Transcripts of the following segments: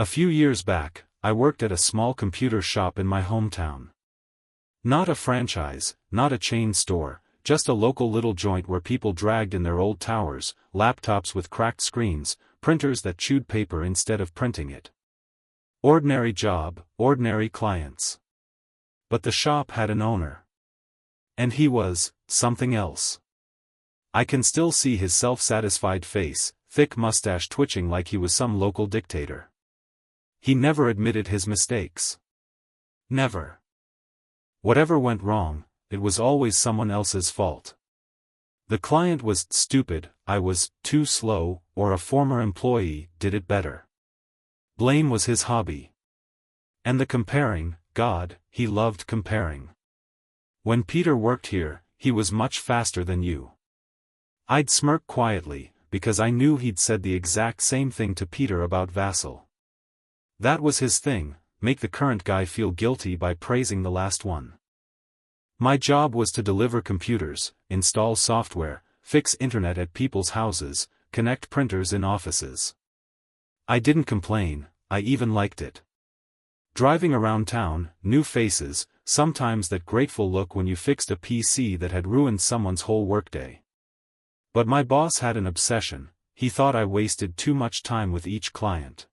A few years back, I worked at a small computer shop in my hometown. Not a franchise, not a chain store, just a local little joint where people dragged in their old towers, laptops with cracked screens, printers that chewed paper instead of printing it. Ordinary job, ordinary clients. But the shop had an owner. And he was something else. I can still see his self-satisfied face, thick mustache twitching like he was some local dictator. He never admitted his mistakes. Never. Whatever went wrong, it was always someone else's fault. The client was stupid, I was too slow, or a former employee did it better. Blame was his hobby. And the comparing, God, he loved comparing. When Peter worked here, he was much faster than you. I'd smirk quietly, because I knew he'd said the exact same thing to Peter about Vassal. That was his thing, make the current guy feel guilty by praising the last one. My job was to deliver computers, install software, fix internet at people's houses, connect printers in offices. I didn't complain, I even liked it. Driving around town, new faces, sometimes that grateful look when you fixed a PC that had ruined someone's whole workday. But my boss had an obsession, he thought I wasted too much time with each client.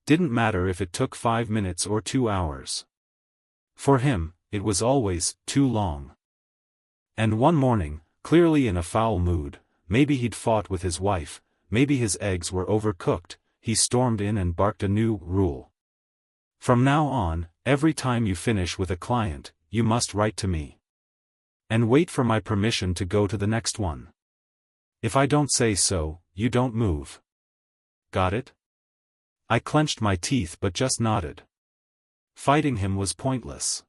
Didn't matter if it took 5 minutes or 2 hours. For him, it was always too long. And one morning, clearly in a foul mood, maybe he'd fought with his wife, maybe his eggs were overcooked, he stormed in and barked a new rule. From now on, every time you finish with a client, you must write to me. And wait for my permission to go to the next one. If I don't say so, you don't move. Got it? I clenched my teeth but just nodded. Fighting him was pointless.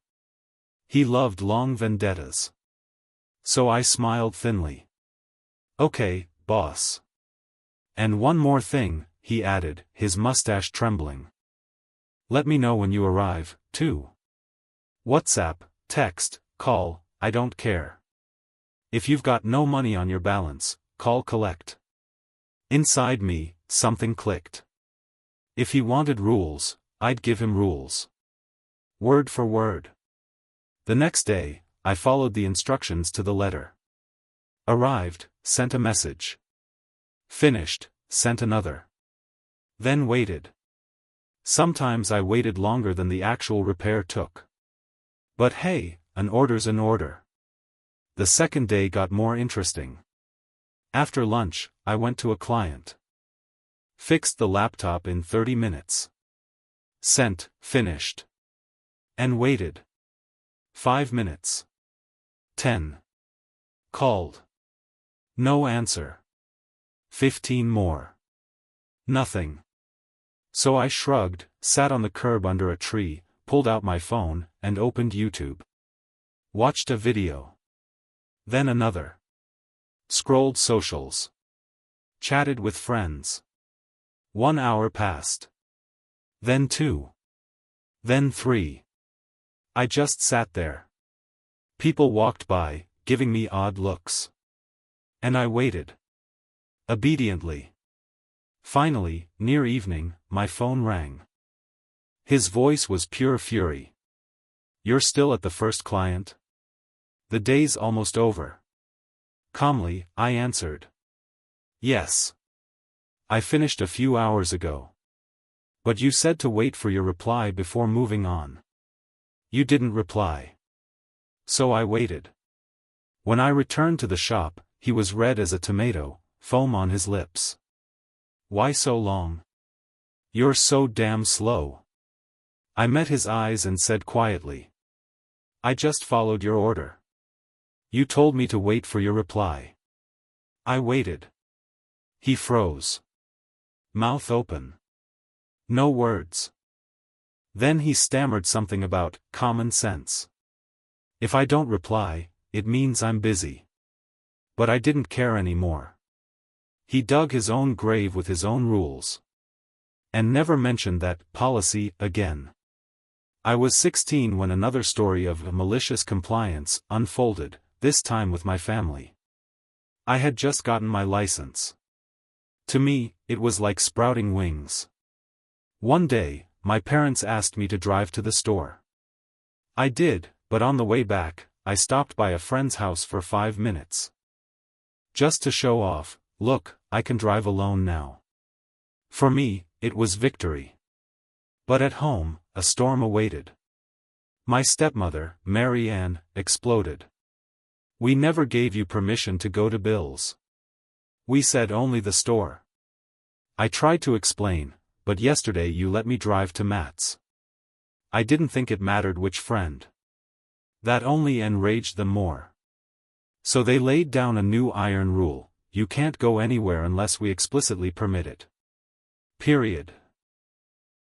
He loved long vendettas. So I smiled thinly. Okay, boss. And one more thing, he added, his mustache trembling. Let me know when you arrive, too. WhatsApp, text, call, I don't care. If you've got no money on your balance, call collect. Inside me, something clicked. If he wanted rules, I'd give him rules. Word for word. The next day, I followed the instructions to the letter. Arrived, sent a message. Finished, sent another. Then waited. Sometimes I waited longer than the actual repair took. But hey, an order's an order. The second day got more interesting. After lunch, I went to a client. Fixed the laptop in 30 minutes. Sent, finished. And waited. 5 minutes. 10. Called. No answer. 15 more. Nothing. So I shrugged, sat on the curb under a tree, pulled out my phone, and opened YouTube. Watched a video. Then another. Scrolled socials. Chatted with friends. 1 hour passed. Then 2. Then 3. I just sat there. People walked by, giving me odd looks. And I waited. Obediently. Finally, near evening, my phone rang. His voice was pure fury. You're still at the first client? The day's almost over. Calmly, I answered. Yes. I finished a few hours ago. But you said to wait for your reply before moving on. You didn't reply. So I waited. When I returned to the shop, he was red as a tomato, foam on his lips. Why so long? You're so damn slow. I met his eyes and said quietly. I just followed your order. You told me to wait for your reply. I waited. He froze. Mouth open. No words. Then he stammered something about common sense. If I don't reply, it means I'm busy. But I didn't care anymore. He dug his own grave with his own rules. And never mentioned that policy again. I was 16 when another story of malicious compliance unfolded, this time with my family. I had just gotten my license. To me, it was like sprouting wings. One day, my parents asked me to drive to the store. I did, but on the way back, I stopped by a friend's house for 5 minutes. Just to show off, look, I can drive alone now. For me, it was victory. But at home, a storm awaited. My stepmother, Mary Ann, exploded. We never gave you permission to go to Bill's. We said only the store. I tried to explain, but yesterday you let me drive to Matt's. I didn't think it mattered which friend. That only enraged them more. So they laid down a new iron rule: you can't go anywhere unless we explicitly permit it. Period.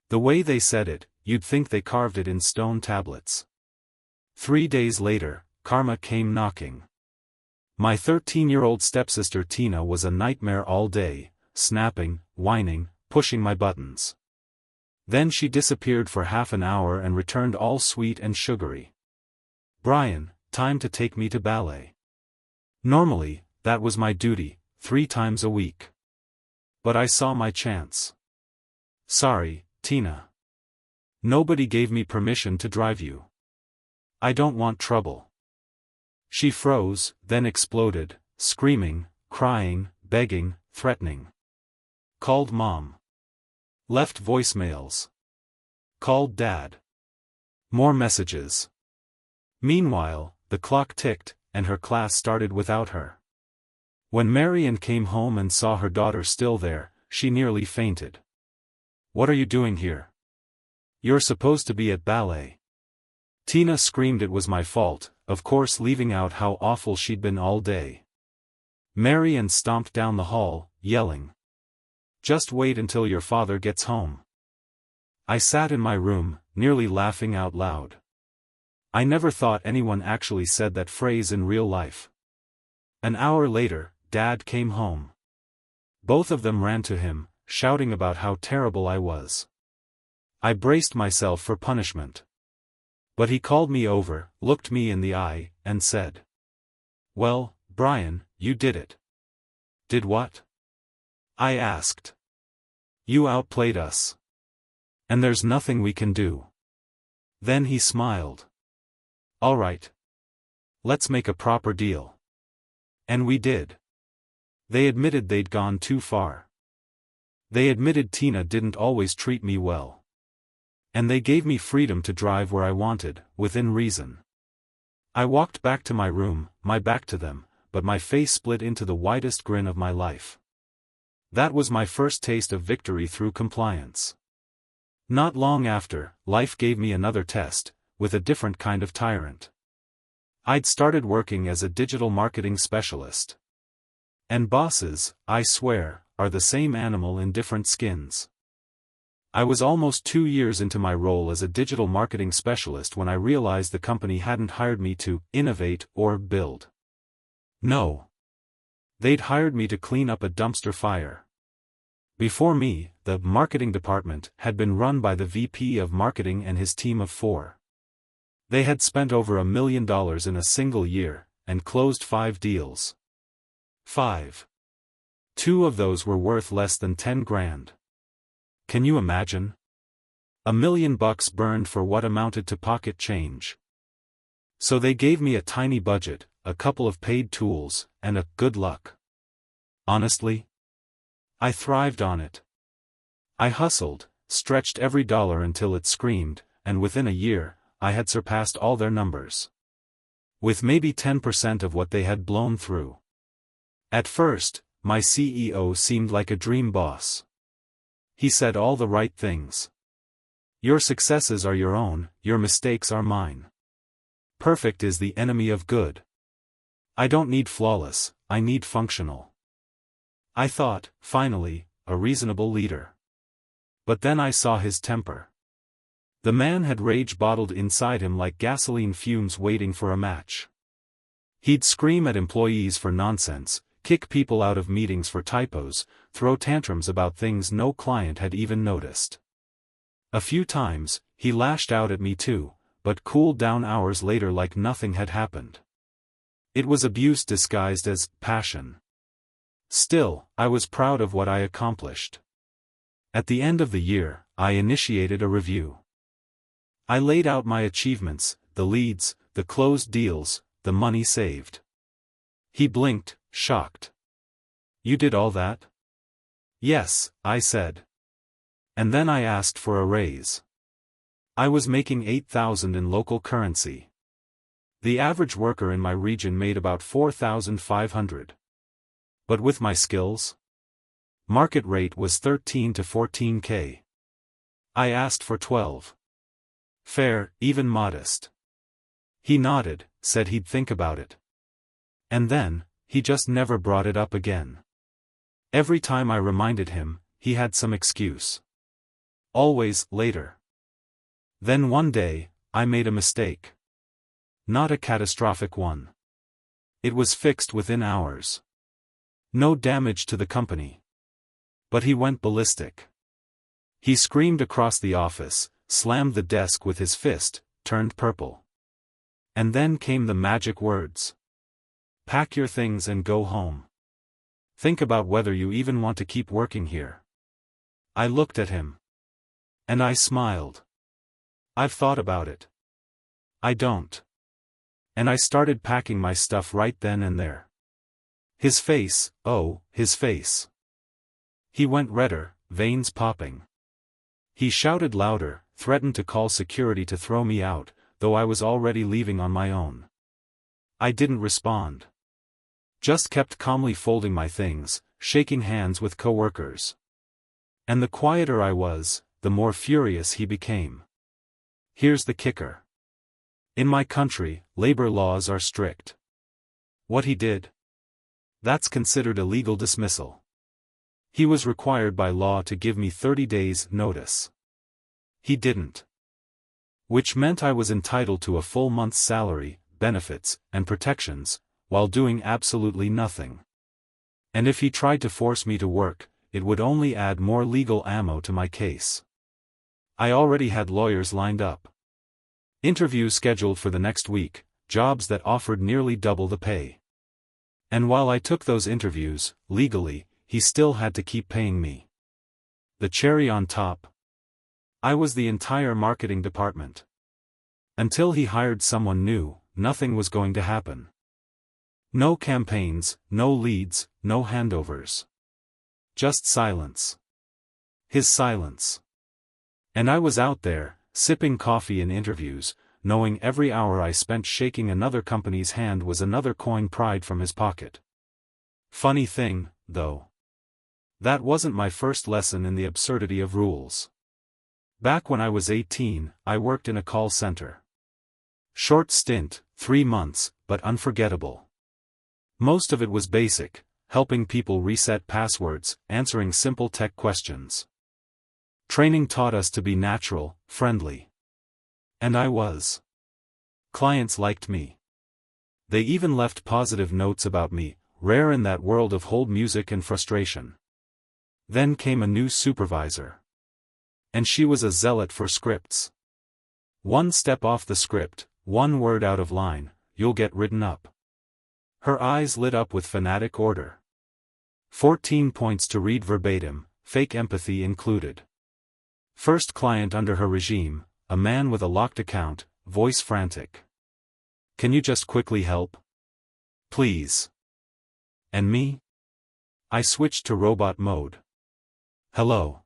The way they said it, you'd think they carved it in stone tablets. 3 days later, karma came knocking. My 13-year-old stepsister Tina was a nightmare all day, snapping, whining, pushing my buttons. Then she disappeared for half an hour and returned all sweet and sugary. "Brian, time to take me to ballet." Normally, that was my duty, 3 times a week. But I saw my chance. "Sorry, Tina. Nobody gave me permission to drive you. I don't want trouble." She froze, then exploded, screaming, crying, begging, threatening. Called Mom. Left voicemails. Called Dad. More messages. Meanwhile, the clock ticked, and her class started without her. When Marian came home and saw her daughter still there, she nearly fainted. "What are you doing here? You're supposed to be at ballet." Tina screamed it was my fault, of course, leaving out how awful she'd been all day. Marian stomped down the hall, yelling, "Just wait until your father gets home." I sat in my room, nearly laughing out loud. I never thought anyone actually said that phrase in real life. An hour later, Dad came home. Both of them ran to him, shouting about how terrible I was. I braced myself for punishment. But he called me over, looked me in the eye, and said, "Well, Brian, you did it." "Did what?" I asked. "You outplayed us. And there's nothing we can do." Then he smiled. "All right. Let's make a proper deal." And we did. They admitted they'd gone too far. They admitted Tina didn't always treat me well. And they gave me freedom to drive where I wanted, within reason. I walked back to my room, my back to them, but my face split into the widest grin of my life. That was my first taste of victory through compliance. Not long after, life gave me another test, with a different kind of tyrant. I'd started working as a digital marketing specialist. And bosses, I swear, are the same animal in different skins. I was almost 2 years into my role as a digital marketing specialist when I realized the company hadn't hired me to innovate or build. No. They'd hired me to clean up a dumpster fire. Before me, the marketing department had been run by the VP of marketing and his team of 4. They had spent over $1 million in a single year, and closed 5 deals. 5. 2 of those were worth less than 10 grand. Can you imagine? $1 million burned for what amounted to pocket change. So they gave me a tiny budget, a couple of paid tools, and a good luck. Honestly, I thrived on it. I hustled, stretched every dollar until it screamed, and within a year, I had surpassed all their numbers. With maybe 10% of what they had blown through. At first, my CEO seemed like a dream boss. He said all the right things. "Your successes are your own, your mistakes are mine. Perfect is the enemy of good. I don't need flawless, I need functional." I thought, finally, a reasonable leader. But then I saw his temper. The man had rage bottled inside him like gasoline fumes waiting for a match. He'd scream at employees for nonsense, kick people out of meetings for typos, throw tantrums about things no client had even noticed. A few times, he lashed out at me too, but cooled down hours later like nothing had happened. It was abuse disguised as passion. Still, I was proud of what I accomplished. At the end of the year, I initiated a review. I laid out my achievements, the leads, the closed deals, the money saved. He blinked, shocked. "You did all that?" "Yes," I said. And then I asked for a raise. I was making 8,000 in local currency. The average worker in my region made about 4,500. But with my skills? Market rate was 13 to 14K. I asked for 12. Fair, even modest. He nodded, said he'd think about it. And then, he just never brought it up again. Every time I reminded him, he had some excuse. Always, later. Then one day, I made a mistake. Not a catastrophic one. It was fixed within hours. No damage to the company. But he went ballistic. He screamed across the office, slammed the desk with his fist, turned purple. And then came the magic words. "Pack your things and go home. Think about whether you even want to keep working here." I looked at him. And I smiled. "I've thought about it. I don't." And I started packing my stuff right then and there. His face, oh, his face. He went redder, veins popping. He shouted louder, threatened to call security to throw me out, though I was already leaving on my own. I didn't respond. Just kept calmly folding my things, shaking hands with coworkers. And the quieter I was, the more furious he became. Here's the kicker. In my country, labor laws are strict. What he did? That's considered illegal dismissal. He was required by law to give me 30 days' notice. He didn't. Which meant I was entitled to a full month's salary, benefits, and protections, while doing absolutely nothing. And if he tried to force me to work, it would only add more legal ammo to my case. I already had lawyers lined up. Interviews scheduled for the next week, jobs that offered nearly double the pay. And while I took those interviews, legally, he still had to keep paying me. The cherry on top? I was the entire marketing department. Until he hired someone new, nothing was going to happen. No campaigns, no leads, no handovers. Just silence. His silence. And I was out there, sipping coffee in interviews, knowing every hour I spent shaking another company's hand was another coin pried from his pocket. Funny thing, though. That wasn't my first lesson in the absurdity of rules. Back when I was 18, I worked in a call center. Short stint, 3 months, but unforgettable. Most of it was basic, helping people reset passwords, answering simple tech questions. Training taught us to be natural, friendly. And I was. Clients liked me. They even left positive notes about me, rare in that world of hold music and frustration. Then came a new supervisor. And she was a zealot for scripts. One step off the script, one word out of line, you'll get written up. Her eyes lit up with fanatic order. 14 points to read verbatim, fake empathy included. First client under her regime, a man with a locked account, voice frantic. "Can you just quickly help? Please." And me? I switched to robot mode. "Hello.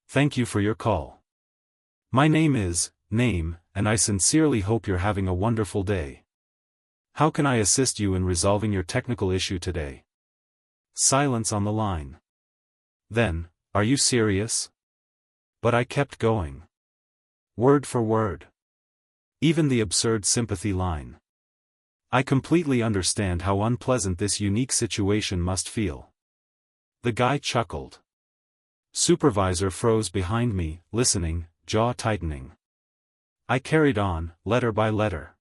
Thank you for your call. My name is, and I sincerely hope you're having a wonderful day. How can I assist you in resolving your technical issue today?" Silence on the line. Then, "Are you serious?" But I kept going. Word for word. Even the absurd sympathy line. I completely understand how unpleasant this unique situation must feel. The guy chuckled. Supervisor froze behind me, listening, jaw tightening. I carried on, letter by letter.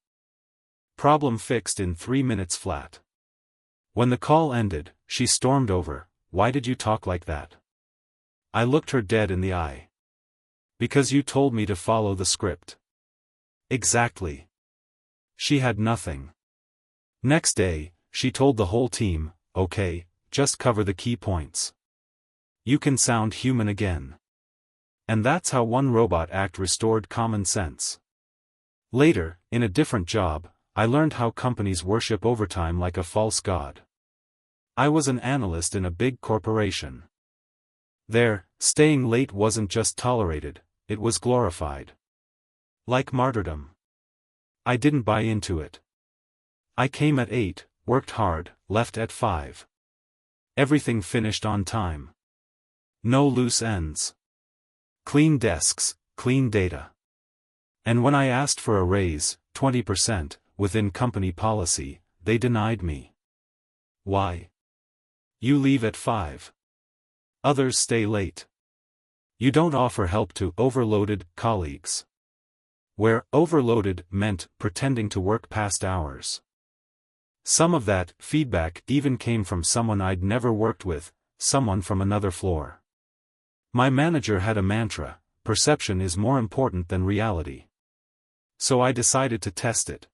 Problem fixed in 3 minutes flat. When the call ended, she stormed over, "Why did you talk like that?" I looked her dead in the eye. "Because you told me to follow the script." Exactly. She had nothing. Next day, she told the whole team, "Okay, just cover the key points. You can sound human again." And that's how one robot act restored common sense. Later, in a different job, I learned how companies worship overtime like a false god. I was an analyst in a big corporation. There, staying late wasn't just tolerated, it was glorified. Like martyrdom. I didn't buy into it. I came at 8, worked hard, left at 5. Everything finished on time. No loose ends. Clean desks, clean data. And when I asked for a raise, 20%, within company policy, they denied me. Why? You leave at 5. Others stay late. You don't offer help to overloaded colleagues. Where overloaded meant pretending to work past hours. Some of that feedback even came from someone I'd never worked with, someone from another floor. My manager had a mantra: perception is more important than reality. So I decided to test it.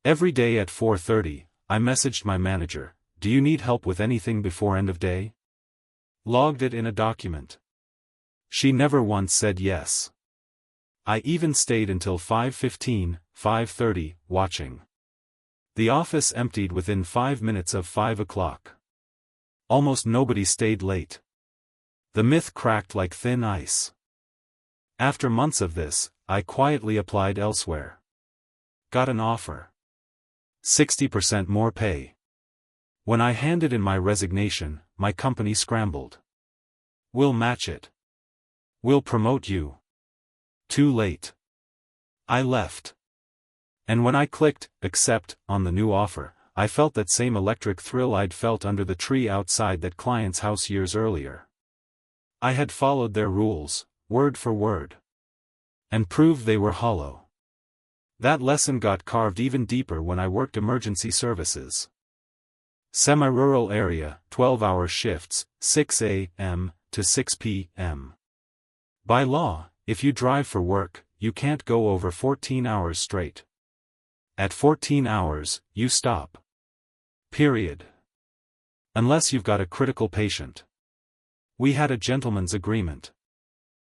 Every day at 4:30, I messaged my manager, "Do you need help with anything before end of day?" Logged it in a document. She never once said yes. I even stayed until 5:15, 5:30, watching. The office emptied within 5 minutes of 5 o'clock. Almost nobody stayed late. The myth cracked like thin ice. After months of this, I quietly applied elsewhere. Got an offer. 60% more pay. When I handed in my resignation, my company scrambled. "We'll match it. We'll promote you." Too late. I left. And when I clicked accept on the new offer, I felt that same electric thrill I'd felt under the tree outside that client's house years earlier. I had followed their rules, word for word. And proved they were hollow. That lesson got carved even deeper when I worked emergency services. Semi-rural area, 12-hour shifts, 6 a.m. to 6 p.m. By law, if you drive for work, you can't go over 14 hours straight. At 14 hours, you stop. Period. Unless you've got a critical patient. We had a gentleman's agreement.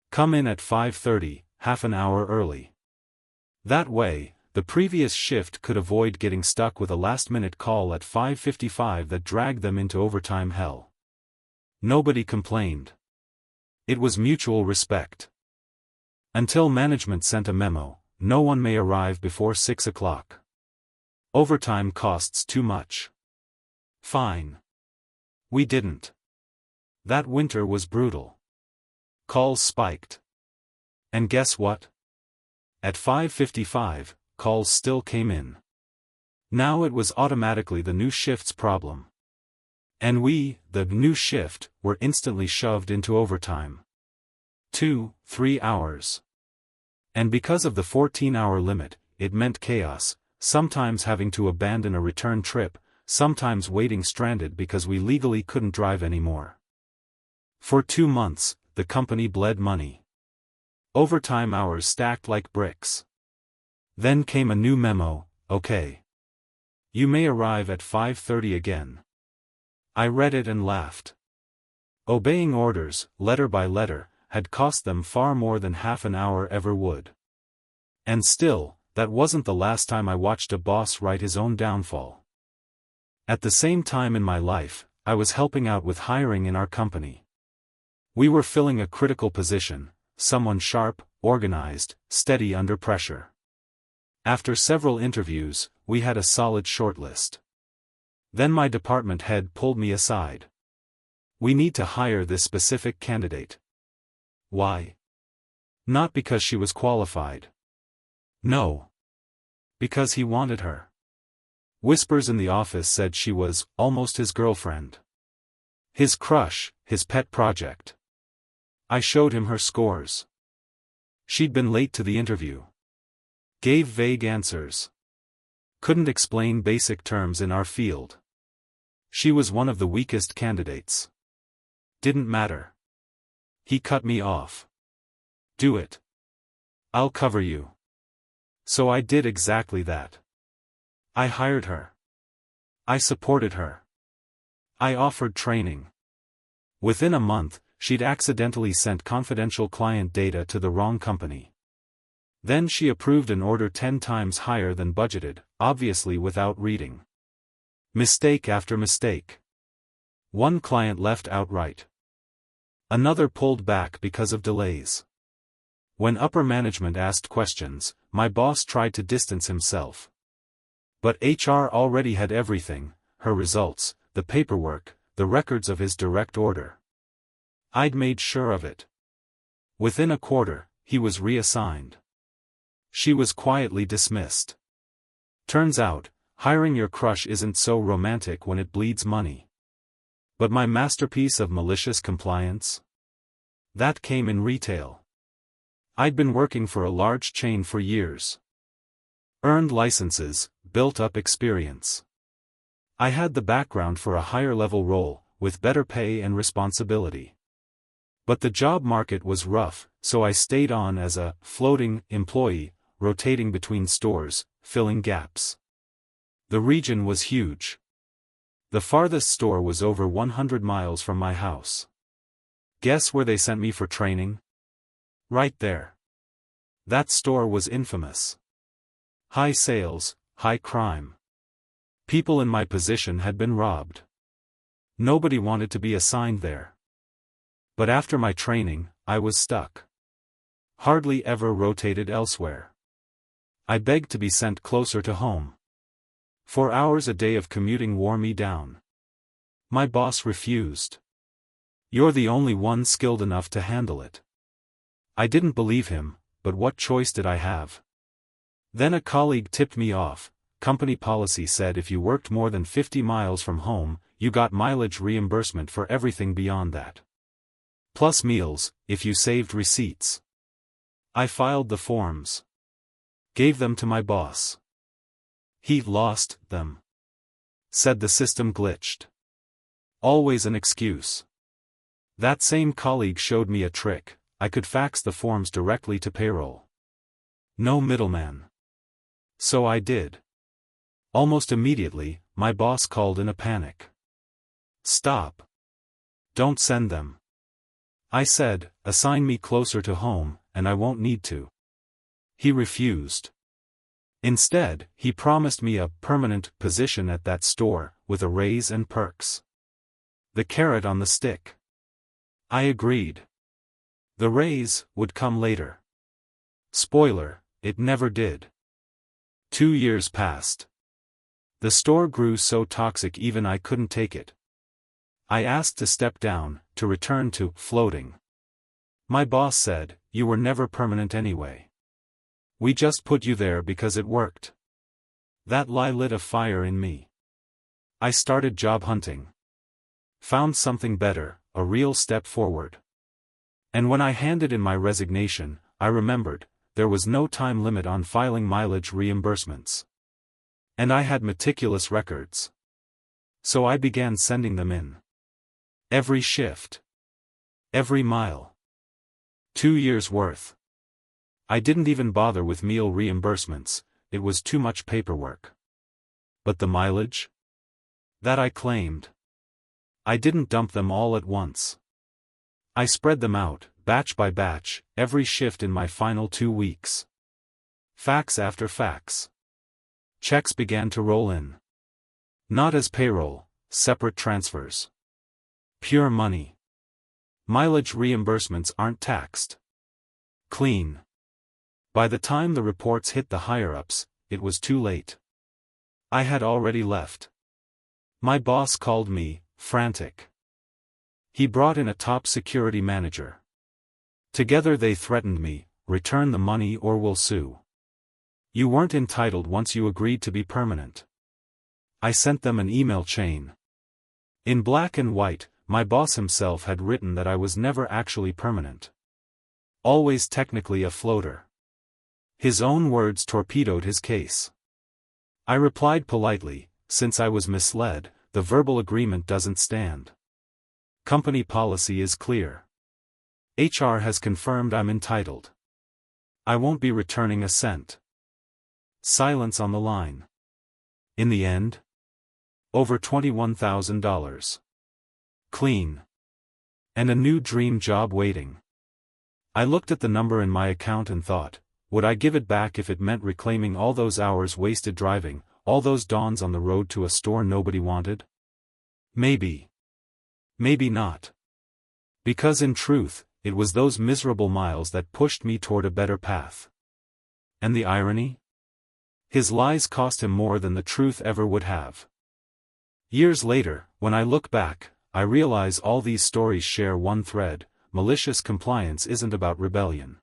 Come in at 5:30, half an hour early. That way, the previous shift could avoid getting stuck with a last-minute call at 5:55 that dragged them into overtime hell. Nobody complained. It was mutual respect. Until management sent a memo, no one may arrive before 6 o'clock. Overtime costs too much. Fine. We didn't. That winter was brutal. Calls spiked. And guess what? At 5:55, calls still came in. Now it was automatically the new shift's problem. And we, the new shift, were instantly shoved into overtime. 2-3 hours. And because of the 14-hour limit, it meant chaos, sometimes having to abandon a return trip, sometimes waiting stranded because we legally couldn't drive anymore. For 2 months, the company bled money. Overtime hours stacked like bricks. Then came a new memo: "Okay. You may arrive at 5:30 again." I read it and laughed. Obeying orders, letter by letter, had cost them far more than half an hour ever would. And still, that wasn't the last time I watched a boss write his own downfall. At the same time in my life, I was helping out with hiring in our company. We were filling a critical position, someone sharp, organized, steady under pressure. After several interviews, we had a solid shortlist. Then my department head pulled me aside. "We need to hire this specific candidate." Why? Not because she was qualified. No. Because he wanted her. Whispers in the office said she was almost his girlfriend. His crush, his pet project. I showed him her scores. She'd been late to the interview. Gave vague answers. Couldn't explain basic terms in our field. She was one of the weakest candidates. Didn't matter. He cut me off. "Do it. I'll cover you." So I did exactly that. I hired her. I supported her. I offered training. Within a month, she'd accidentally sent confidential client data to the wrong company. Then she approved an order 10 times higher than budgeted, obviously without reading. Mistake after mistake. One client left outright. Another pulled back because of delays. When upper management asked questions, my boss tried to distance himself. But HR already had everything: her results, the paperwork, the records of his direct order. I'd made sure of it. Within a quarter, he was reassigned. She was quietly dismissed. Turns out, hiring your crush isn't so romantic when it bleeds money. But my masterpiece of malicious compliance? That came in retail. I'd been working for a large chain for years. Earned licenses, built up experience. I had the background for a higher-level role, with better pay and responsibility. But the job market was rough, so I stayed on as a floating employee, rotating between stores, filling gaps. The region was huge. The farthest store was over 100 miles from my house. Guess where they sent me for training? Right there. That store was infamous. High sales, high crime. People in my position had been robbed. Nobody wanted to be assigned there. But after my training, I was stuck. Hardly ever rotated elsewhere. I begged to be sent closer to home. 4 hours a day of commuting wore me down. My boss refused. You're the only one skilled enough to handle it. I didn't believe him, but what choice did I have? Then a colleague tipped me off. Company policy said if you worked more than 50 miles from home, you got mileage reimbursement for everything beyond that. Plus meals, if you saved receipts. I filed the forms. Gave them to my boss. He lost them. Said the system glitched. Always an excuse. That same colleague showed me a trick: I could fax the forms directly to payroll. No middleman. So I did. Almost immediately, my boss called in a panic. Stop. Don't send them. I said, assign me closer to home, and I won't need to. He refused. Instead, he promised me a permanent position at that store, with a raise and perks. The carrot on the stick. I agreed. The raise would come later. Spoiler, it never did. 2 years passed. The store grew so toxic even I couldn't take it. I asked to step down, to return to floating. My boss said, you were never permanent anyway. We just put you there because it worked. That lie lit a fire in me. I started job hunting. Found something better, a real step forward. And when I handed in my resignation, I remembered, there was no time limit on filing mileage reimbursements. And I had meticulous records. So I began sending them in. Every shift. Every mile. 2 years worth. I didn't even bother with meal reimbursements, it was too much paperwork. But the mileage? That I claimed. I didn't dump them all at once. I spread them out, batch by batch, every shift in my final 2 weeks. Fax after fax. Checks began to roll in. Not as payroll, separate transfers. Pure money. Mileage reimbursements aren't taxed. Clean. By the time the reports hit the higher-ups, it was too late. I had already left. My boss called me, frantic. He brought in a top security manager. Together they threatened me, return the money or we'll sue. You weren't entitled once you agreed to be permanent. I sent them an email chain. In black and white, my boss himself had written that I was never actually permanent. Always technically a floater. His own words torpedoed his case. I replied politely, since I was misled, the verbal agreement doesn't stand. Company policy is clear. HR has confirmed I'm entitled. I won't be returning a cent. Silence on the line. In the end? Over $21,000. Clean. And a new dream job waiting. I looked at the number in my account and thought, would I give it back if it meant reclaiming all those hours wasted driving, all those dawns on the road to a store nobody wanted? Maybe. Maybe not. Because in truth, it was those miserable miles that pushed me toward a better path. And the irony? His lies cost him more than the truth ever would have. Years later, when I look back, I realize all these stories share one thread: malicious compliance isn't about rebellion.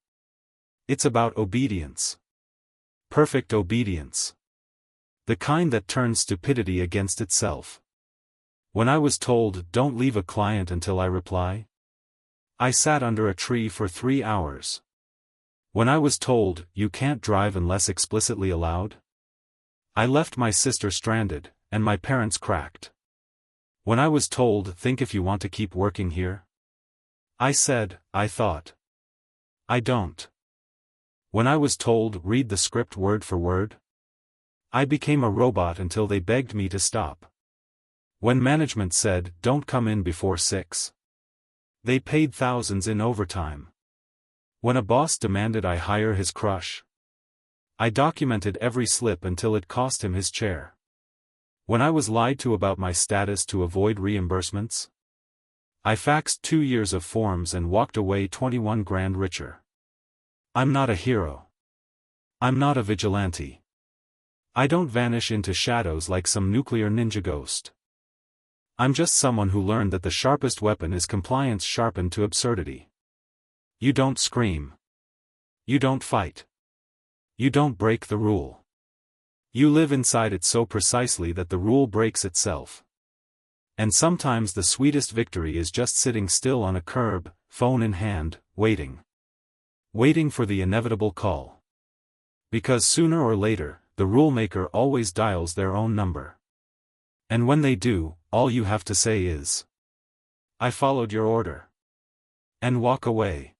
It's about obedience. Perfect obedience. The kind that turns stupidity against itself. When I was told, "Don't leave a client until I reply," I sat under a tree for 3 hours. When I was told, "You can't drive unless explicitly allowed," I left my sister stranded, and my parents cracked. When I was told, "Think if you want to keep working here," I said, "I thought. I don't." When I was told, "Read the script word for word," I became a robot until they begged me to stop. When management said, "Don't come in before 6," they paid thousands in overtime. When a boss demanded I hire his crush, I documented every slip until it cost him his chair. When I was lied to about my status to avoid reimbursements, I faxed 2 years of forms and walked away 21 grand richer. I'm not a hero. I'm not a vigilante. I don't vanish into shadows like some nuclear ninja ghost. I'm just someone who learned that the sharpest weapon is compliance sharpened to absurdity. You don't scream. You don't fight. You don't break the rule. You live inside it so precisely that the rule breaks itself. And sometimes the sweetest victory is just sitting still on a curb, phone in hand, waiting. Waiting for the inevitable call. Because sooner or later, the rulemaker always dials their own number. And when they do, all you have to say is, "I followed your order." And walk away.